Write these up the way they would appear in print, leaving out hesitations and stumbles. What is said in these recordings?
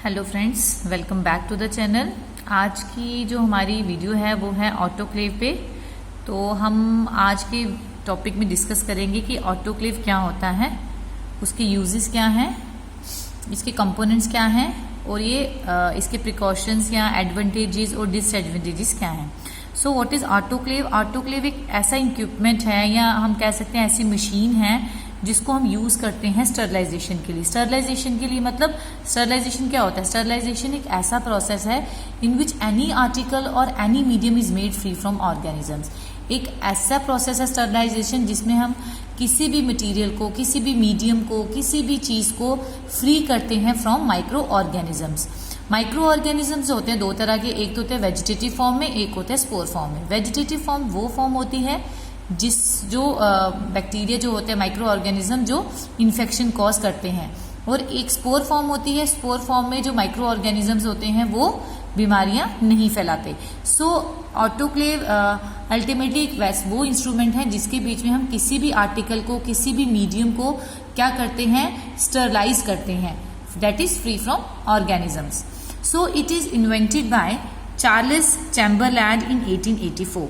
Hello friends, welcome back to the channel. आज की जो हमारी वीडियो है वो है ऑटोक्लेव पे। तो हम आज के टॉपिक में डिस्कस करेंगे कि ऑटोक्लेव क्या होता है, उसके यूजेस क्या हैं, इसके कंपोनेंट्स क्या हैं और ये इसके प्रिकॉशंस या एडवांटेजेस और डिसएडवांटेजेस क्या हैं। So what is autoclave? Autoclave एक ऐसा इक्विपमेंट है या हम कह सकते हैं ऐसी मशीन है जिसको हम यूज करते हैं स्टरलाइजेशन के लिए। स्टरलाइजेशन के लिए मतलब स्टरलाइजेशन क्या होता है? स्टरलाइजेशन एक ऐसा प्रोसेस है इन विच एनी आर्टिकल और any medium is made free from organisms. एक ऐसा प्रोसेस है स्टरलाइजेशन जिसमें हम किसी भी मटेरियल को, किसी भी मीडियम को, किसी भी चीज को फ्री करते हैं from micro organisms. Micro organisms होते हैं दो तरह के, एक तो होते हैं वेजिटेटिव फॉर्म में, एक होता है स्पोर फॉर्म में। वेजिटेटिव फॉर्म वो फॉर्म होती है जो बैक्टीरिया जो होते हैं, माइक्रो ऑर्गेनिज्म जो इन्फेक्शन कॉज करते हैं, और एक स्पोर फॉर्म होती है। स्पोर फॉर्म में जो माइक्रो ऑर्गेनिजम्स होते हैं वो बीमारियां नहीं फैलाते। सो ऑटोक्लेव अल्टीमेटली एक वो इंस्ट्रूमेंट है जिसके बीच में हम किसी भी आर्टिकल को, किसी भी मीडियम को क्या करते हैं, स्टरलाइज करते हैं, that is free from organisms. So it is invented by Charles Chamberland in 1884।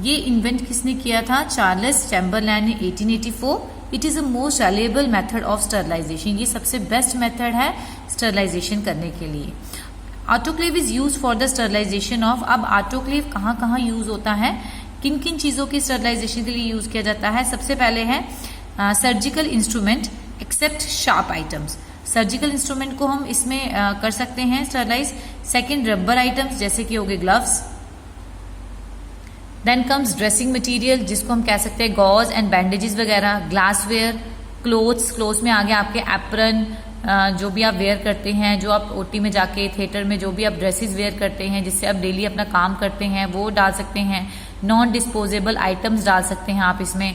ये इन्वेंट किसने किया था? चार्ल्स चैम्बरलैंड ने 1884। It is a most valuable method of sterilization. ये सबसे बेस्ट मेथड है स्टरलाइजेशन करने के लिए। Autoclave is use for the sterilization of. अब ऑटोक्लेव कहाँ कहाँ यूज होता है, किन किन चीजों की स्टरलाइजेशन के लिए यूज किया जाता है? सबसे पहले है surgical instrument except sharp items. Surgical instrument को हम इसमें कर सकते हैं स्टरलाइज। सेकेंड, रबर आइटम्स जैसे कि हो गए gloves. Then comes dressing material जिसको हम कह सकते हैं गॉज एंड बैंडेजेस वगैरह। ग्लासवेयर, क्लोथ्स में आ गया आपके एप्रन, जो भी आप वेयर करते हैं, जो आप ओटी में जाके थिएटर में जो भी आप ड्रेसेस वेयर करते हैं जिससे आप डेली अपना काम करते हैं वो डाल सकते हैं। नॉन डिस्पोजेबल आइटम्स डाल सकते हैं आप इसमें।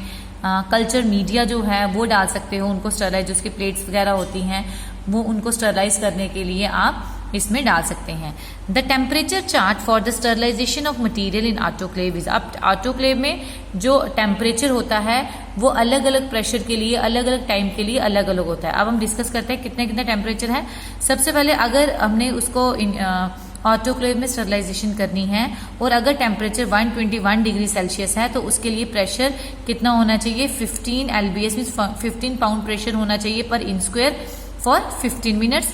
कल्चर मीडिया जो है वो डाल सकते हो, उनको स्टरलाइज, उसकी प्लेट्स वगैरह होती हैं वो उनको स्टरलाइज करने के लिए आप इसमें डाल सकते हैं। The temperature chart for the sterilization of material in autoclave is. अब ऑटोक्लेव में जो टेम्परेचर होता है वो अलग अलग प्रेशर के लिए, अलग अलग टाइम के लिए अलग अलग होता है। अब हम डिस्कस करते हैं कितने कितने टेम्परेचर है। सबसे पहले अगर हमने उसको ऑटोक्लेव में स्टरलाइजेशन करनी है और अगर टेम्परेचर 121 डिग्री सेल्सियस है तो उसके लिए प्रेशर कितना होना चाहिए? 15 LBS मीन 15 पाउंड प्रेशर होना चाहिए पर inch square for 15 minutes.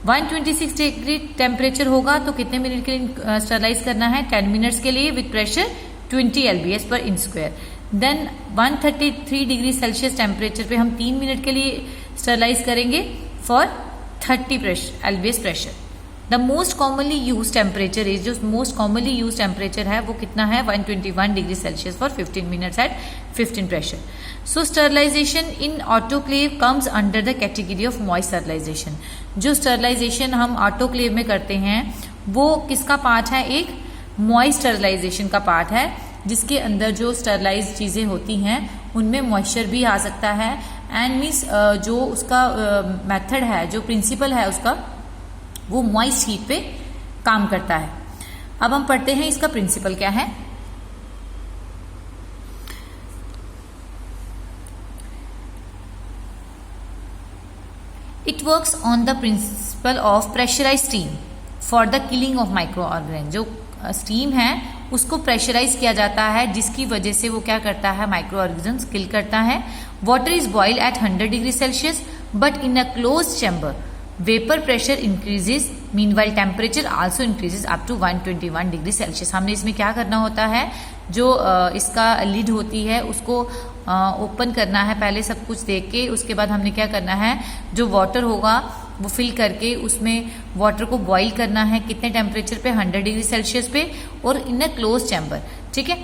126 degree temperature होगा तो कितने मिनट के लिए स्टरलाइज करना है? 10 मिनट्स के लिए with pressure 20 LBS per inch square. Then 133 degree Celsius temperature पे हम 3 मिनट के लिए स्टरलाइज करेंगे for 30 LBS pressure. The most commonly use temperature is, जो मोस्ट कॉमनली यूज टेम्परेचर है वो कितना है? 121 degree Celsius for 15 minutes at 15 pressure. So sterilization in autoclave comes under the category of moist sterilization. जो sterilization हम autoclave में करते हैं वो किसका पार्ट है? एक मॉइस्ट स्टरलाइजेशन का पार्ट है जिसके अंदर जो स्टरलाइज चीजें होती हैं उनमें मॉइस्चर भी आ सकता है एंड मीन्स जो उसका मेथड है, जो प्रिंसिपल है उसका, वो मॉइस्ट हीट पे काम करता है। अब हम पढ़ते हैं इसका प्रिंसिपल क्या है। It works on the principle of pressurize steam for the killing of micro organism. जो स्टीम है उसको प्रेशराइज किया जाता है जिसकी वजह से वो क्या करता है? माइक्रो ऑर्गेनिज्म किल करता है। Water is boiled at 100 degree Celsius but in a close chamber vapour pressure increases, meanwhile temperature also increases up to 121 degree Celsius. हमने इसमें क्या करना होता है? जो इसका लिड होती है उसको ओपन करना है पहले सब कुछ देख के, उसके बाद हमने क्या करना है? जो वाटर होगा वो फिल करके उसमें वाटर को बॉईल करना है। कितने टेम्परेचर पे? 100 डिग्री सेल्सियस पे और इन अ क्लोज चैम्बर। ठीक है,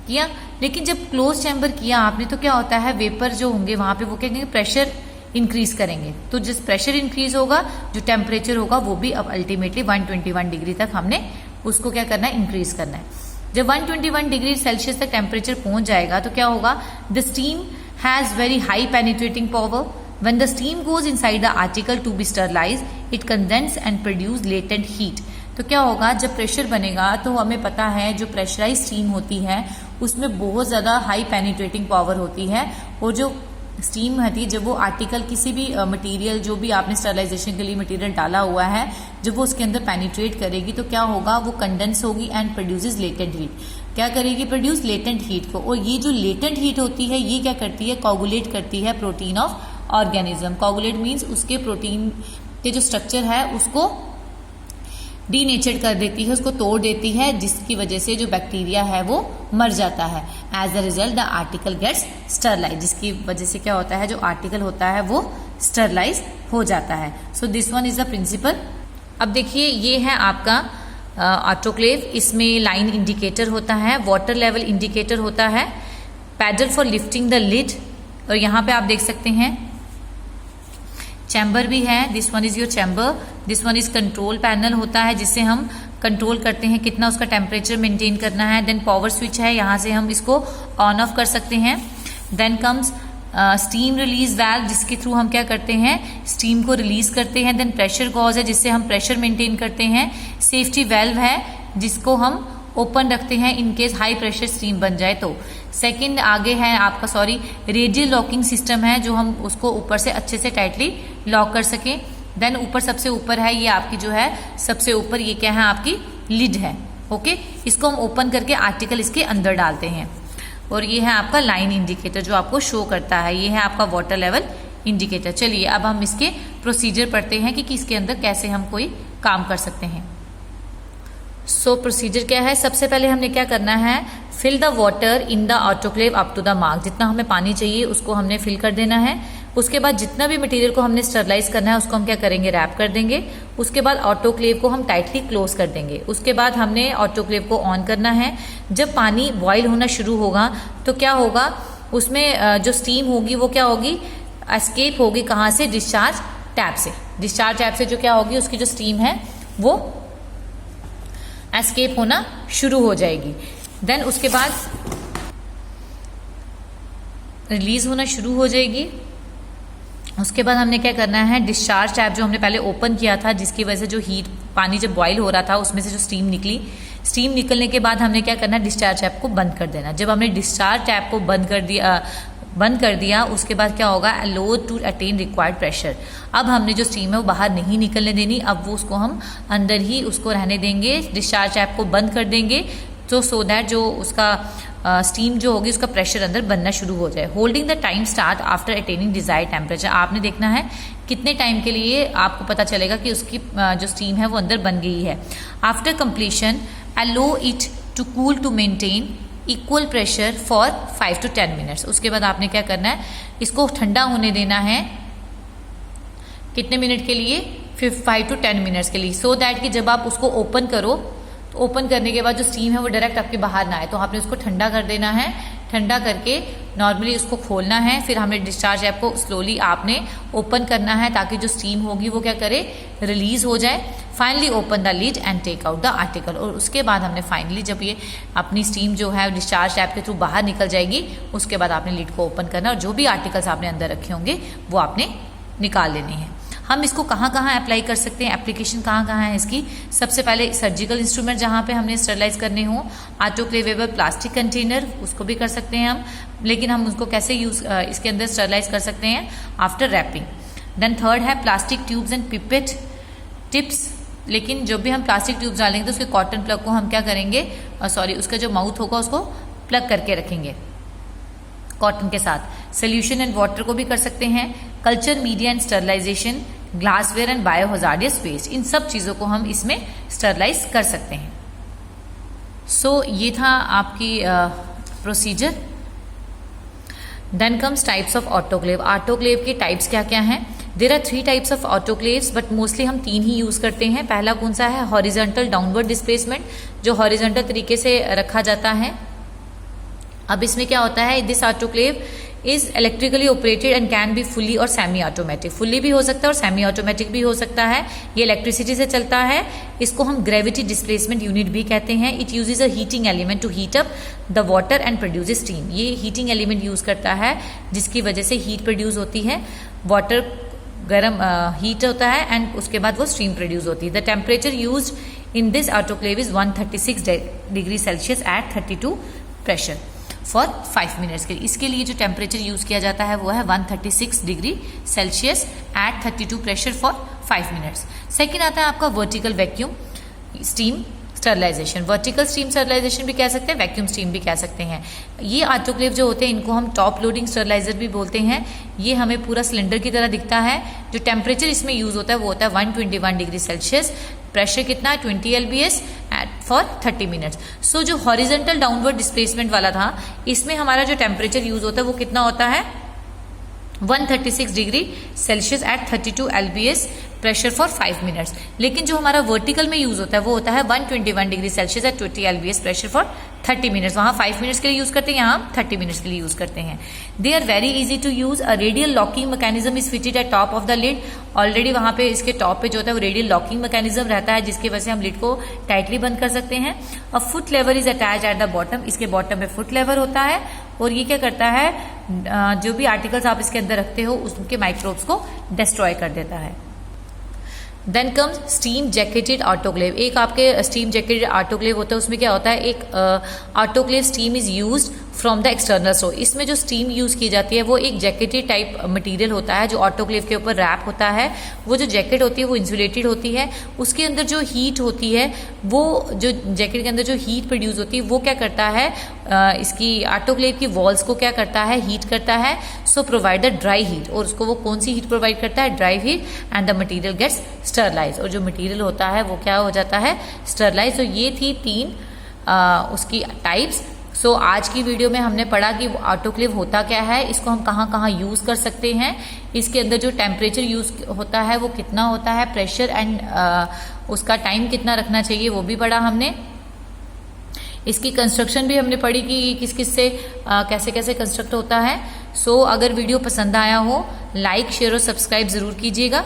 किया। लेकिन जब क्लोज चैम्बर किया आपने तो क्या होता है? वेपर जो होंगे वहां पे वो क्या करेंगे? प्रेशर इंक्रीज करेंगे। तो जिस प्रेशर इंक्रीज होगा जो टेम्परेचर होगा वो भी अब अल्टीमेटली 121 डिग्री तक हमने उसको क्या करना है? इंक्रीज करना है। जब 121 डिग्री सेल्सियस तक टेम्परेचर पहुंच जाएगा तो क्या होगा? The steam has very high penetrating power. When the steam goes inside the article to be sterilize it condense and produce latent heat. तो क्या होगा? जब प्रेशर बनेगा तो हमें पता है जो प्रेशराइज स्टीम होती है उसमें बहुत ज्यादा हाई पेनिट्रेटिंग पावर होती है और जो स्टीम आती है जब वो आर्टिकल किसी भी मटेरियल जो भी आपने स्टरलाइजेशन के लिए मटेरियल डाला हुआ है, जब वो उसके अंदर पेनिट्रेट करेगी तो क्या होगा, वो कंडेंस होगी एंड प्रोड्यूसेस लेटेंट हीट। क्या करेगी, प्रोड्यूस लेटेंट हीट को। और ये जो लेटेंट हीट होती है ये क्या करती है, कोगुलेट करती है protein of organism. Coagulate means उसके प्रोटीन के जो स्ट्रक्चर है उसको डीनेचर्ड कर देती है, उसको तोड़ देती है, जिसकी वजह से जो बैक्टीरिया है वो मर जाता है। As a result the article gets sterilize, जिसकी वजह से क्या होता है, जो आर्टिकल होता है वो स्टरलाइज हो जाता है। So this one is the principle. अब देखिए ये है आपका ऑटोक्लेव। इसमें लाइन इंडिकेटर होता है, वाटर लेवल इंडिकेटर होता है, paddle for lifting the lid, और यहाँ पे आप देख सकते हैं चैम्बर भी है। This one is your chamber. This one is control panel होता है, जिससे हम कंट्रोल करते हैं कितना उसका टेम्परेचर मेंटेन करना है। देन पावर स्विच है, यहाँ से हम इसको ऑन ऑफ कर सकते हैं। Then comes steam release valve, जिसके थ्रू हम क्या करते हैं, स्टीम को रिलीज करते हैं। देन प्रेशर गॉज है, जिससे हम प्रेशर मेंटेन करते हैं। सेफ्टी वेल्व है, जिसको हम ओपन रखते हैं in case high pressure steam बन जाए तो। सेकंड आगे है आपका रेडियल लॉकिंग सिस्टम है, जो हम उसको ऊपर से अच्छे से टाइटली लॉक कर सकें। देन ऊपर सबसे ऊपर है ये आपकी जो है सबसे ऊपर, ये क्या है, आपकी लिड है। ओके, इसको हम ओपन करके आर्टिकल इसके अंदर डालते हैं। और ये है आपका लाइन इंडिकेटर जो आपको शो करता है। ये है आपका वाटर लेवल इंडिकेटर। चलिए अब हम इसके प्रोसीजर पढ़ते हैं कि इसके अंदर कैसे हम कोई काम कर सकते हैं। सो प्रोसीजर क्या है, सबसे पहले हमने क्या करना है, fill the water in the autoclave up to the mark. जितना हमें पानी चाहिए उसको हमने फिल कर देना है। उसके बाद जितना भी मटेरियल को हमने स्टरलाइज करना है उसको हम क्या करेंगे, रैप कर देंगे। उसके बाद ऑटोक्लेव को हम टाइटली क्लोज कर देंगे। उसके बाद हमने ऑटोक्लेव को ऑन करना है। जब पानी बॉईल होना शुरू होगा तो क्या होगा, उसमें जो स्टीम होगी वो क्या होगी, एस्केप होगी कहाँ से, डिस्चार्ज टैप से। डिस्चार्ज टैप से जो क्या होगी, उसकी जो स्टीम है वो एस्केप होना शुरू हो जाएगी। देन उसके बाद रिलीज होना शुरू हो जाएगी। उसके बाद हमने क्या करना है, डिस्चार्ज टैप जो हमने पहले ओपन किया था, जिसकी वजह से जो हीट पानी जब बॉईल हो रहा था उसमें से जो स्टीम निकली, स्टीम निकलने के बाद हमने क्या करना है, डिस्चार्ज टैप को बंद कर देना। जब हमने डिस्चार्ज टैप को बंद कर दिया उसके बाद क्या होगा, अलो टू अटेन रिक्वायर्ड प्रेशर। अब हमने जो स्टीम है वो बाहर नहीं निकलने देनी, अब वो उसको हम अंदर ही उसको रहने देंगे। डिस्चार्ज टैप को बंद कर देंगे तो सो दैट जो उसका स्टीम जो होगी उसका प्रेशर अंदर बनना शुरू हो जाए। Holding the time start after attaining desired temperature. आपने देखना है कितने टाइम के लिए आपको पता चलेगा कि उसकी जो स्टीम है वो अंदर बन गई है। After completion allow it to cool to maintain equal pressure for 5 to 10 minutes. उसके बाद आपने क्या करना है, इसको ठंडा होने देना है। कितने मिनट के लिए, 5 to 10 मिनट्स के लिए। सो दैट कि जब आप उसको ओपन करो तो ओपन करने के बाद जो स्टीम है वो डायरेक्ट आपके बाहर ना आए, तो आपने उसको ठंडा कर देना है। ठंडा करके नॉर्मली उसको खोलना है। फिर हमने डिस्चार्ज ऐप को स्लोली आपने ओपन करना है ताकि जो स्टीम होगी वो क्या करे, रिलीज हो जाए। Finally open the lid and take out the article. और उसके बाद हमने फाइनली जब ये अपनी स्टीम जो है डिस्चार्ज ऐप के थ्रू बाहर निकल जाएगी, उसके बाद आपने लिड को ओपन करना और जो भी आर्टिकल्स आपने अंदर रखे होंगे वो आपने निकाल लेने हैं। हम इसको कहाँ कहाँ अप्लाई कर सकते हैं, एप्लीकेशन कहाँ कहाँ है इसकी। सबसे पहले सर्जिकल इंस्ट्रूमेंट जहाँ पे हमने स्टरलाइज करने हो, ऑटोक्लेवेबल प्लास्टिक कंटेनर उसको भी कर सकते हैं हम, लेकिन हम उसको कैसे यूज इसके अंदर स्टरलाइज कर सकते हैं, आफ्टर रैपिंग। देन थर्ड है plastic tubes and pipette tips. लेकिन जब भी हम प्लास्टिक ट्यूब्स डालेंगे तो उसके कॉटन प्लग को हम क्या करेंगे, उसका जो माउथ होगा उसको प्लग करके रखेंगे कॉटन के साथ। सोल्यूशन एंड वाटर को भी कर सकते हैं। Culture media and sterilisation, glassware and biohazardous waste, इन सब चीजों को हम इसमें स्टरलाइज कर सकते हैं। सो ये था आपकी procedure. Then comes types of autoclave. Autoclave के टाइप्स क्या क्या हैं? There are 3 types of autoclaves, but mostly हम 3 ही यूज करते हैं। पहला कौन सा है, हॉरिजॉन्टल डाउनवर्ड डिस्प्लेसमेंट, जो हॉरिजॉन्टल तरीके से रखा जाता है। अब इसमें क्या होता है, this autoclave is electrically operated and can be fully और सेमी ऑटोमेटिक। फुली भी हो सकता है और सेमी ऑटोमेटिक भी हो सकता है। ये इलेक्ट्रिसिटी से चलता है। इसको हम ग्रेविटी डिस्प्लेसमेंट यूनिट भी कहते हैं। It uses a heating element to heat up the water and produce steam. ये हीटिंग एलिमेंट यूज करता है जिसकी वजह से हीट प्रोड्यूस होती है, वाटर गर्म हीट होता है एंड उसके बाद वो स्टीम प्रोड्यूस होती है। The temperature use in this autoclave is 136 degree Celsius at 32 pressure. For 5 minutes के लिए। इसके लिए जो टेम्परेचर यूज किया जाता है वो है 136 degree Celsius at 32 pressure for 5 minutes. Second आता है आपका vertical vacuum steam sterilization. Vertical steam sterilization भी कह सकते हैं, वैक्यूम स्टीम भी कह सकते हैं। ये ऑटोक्लेव जो होते हैं इनको हम टॉप लोडिंग स्टरलाइजर भी बोलते हैं। ये हमें पूरा सिलेंडर की तरह दिखता है। जो टेम्परेचर इसमें यूज होता है वो होता है 121 डिग्री सेल्सियस, प्रेशर कितना है 20 LBS फॉर 30 मिनट्स। सो जो हॉरिजेंटल डाउनवर्ड डिस्प्लेसमेंट वाला था इसमें हमारा जो टेम्परेचर यूज होता है वो कितना होता है 136 degree Celsius at 32 LBS pressure for 5 minutes. लेकिन जो हमारा वर्टिकल में यूज होता है वो होता है 121 degree Celsius eight 20 LBS pressure for 30 minutes. वहां 5 मिनट्स के लिए यूज करते हैं, यहाँ 30 मिनट्स के लिए यूज करते हैं। They are very easy to use. A radial locking mechanism is fitted at top of the lid. Already वहां पे इसके टॉप पे जो होता है वो रेडियल लॉकिंग मैकेनिज्म रहता है जिसकी वजह से हम लिड को टाइटली बंद कर सकते हैं। A foot lever is attach at the bottom. इसके बॉटम में फुट लेवर होता है और ये क्या करता है जो भी आर्टिकल्स आप इसके अंदर रखते हो उसके माइक्रोब्स को डिस्ट्रॉय कर देता है। Then comes steam jacketed autoclave. एक आपके स्टीम जैकेटेड ऑटोक्लेव होता है, उसमें क्या होता है एक autoclave steam is used from the external source. इसमें जो स्टीम यूज की जाती है वो एक जैकेटेड टाइप मटेरियल होता है जो ऑटोक्लेव के ऊपर रैप होता है। वो जो जैकेट होती है वो इंसुलेटेड होती है। उसके अंदर जो हीट होती है वो जो जैकेट के अंदर जो हीट प्रोड्यूस होती है वो क्या करता है इसकी ऑटोक्लेव की वॉल्स को क्या करता है हीट करता है। So provide the dry heat. और उसको वो कौन सी हीट प्रोवाइड करता है dry heat and the material gets sterilize. और जो मटीरियल होता है वो क्या हो जाता है स्टरलाइज। तो ये थी 3 उसकी टाइप्स। सो आज की वीडियो में हमने पढ़ा कि ऑटोक्लेव होता क्या है, इसको हम कहाँ कहाँ यूज कर सकते हैं, इसके अंदर जो टेम्परेचर यूज होता है वो कितना होता है, प्रेशर एंड उसका टाइम कितना रखना चाहिए वो भी पढ़ा हमने। इसकी कंस्ट्रक्शन भी हमने पढ़ी कि किस किस से कैसे कैसे कंस्ट्रक्ट होता है। सो अगर वीडियो पसंद आया हो लाइक शेयर और सब्सक्राइब जरूर कीजिएगा।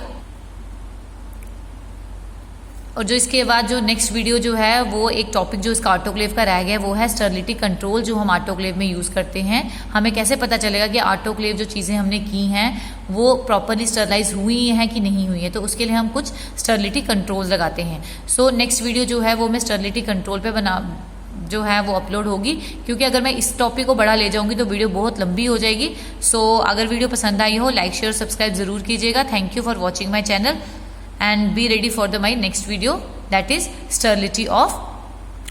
और जो इसके बाद जो नेक्स्ट वीडियो जो है वो एक टॉपिक जो इसका ऑटोक्लेव का रह गया वो है स्टरलिटी कंट्रोल जो हम ऑटोक्लेव में यूज करते हैं। हमें कैसे पता चलेगा कि ऑटोक्लेव जो चीजें हमने की हैं वो प्रॉपरली स्टरलाइज हुई हैं कि नहीं हुई है, तो उसके लिए हम कुछ स्टरलिटी कंट्रोल लगाते हैं। सो नेक्स्ट वीडियो जो है वो मैं स्टरलिटी कंट्रोल पे जो है वो अपलोड होगी, क्योंकि अगर मैं इस टॉपिक को बड़ा ले जाऊंगी तो वीडियो बहुत लंबी हो जाएगी। सो अगर वीडियो पसंद आई हो लाइक शेयर सब्सक्राइब जरूर कीजिएगा। Thank you for watching my channel and be ready for my next video, that is sterility of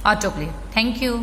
autoclave. Thank you.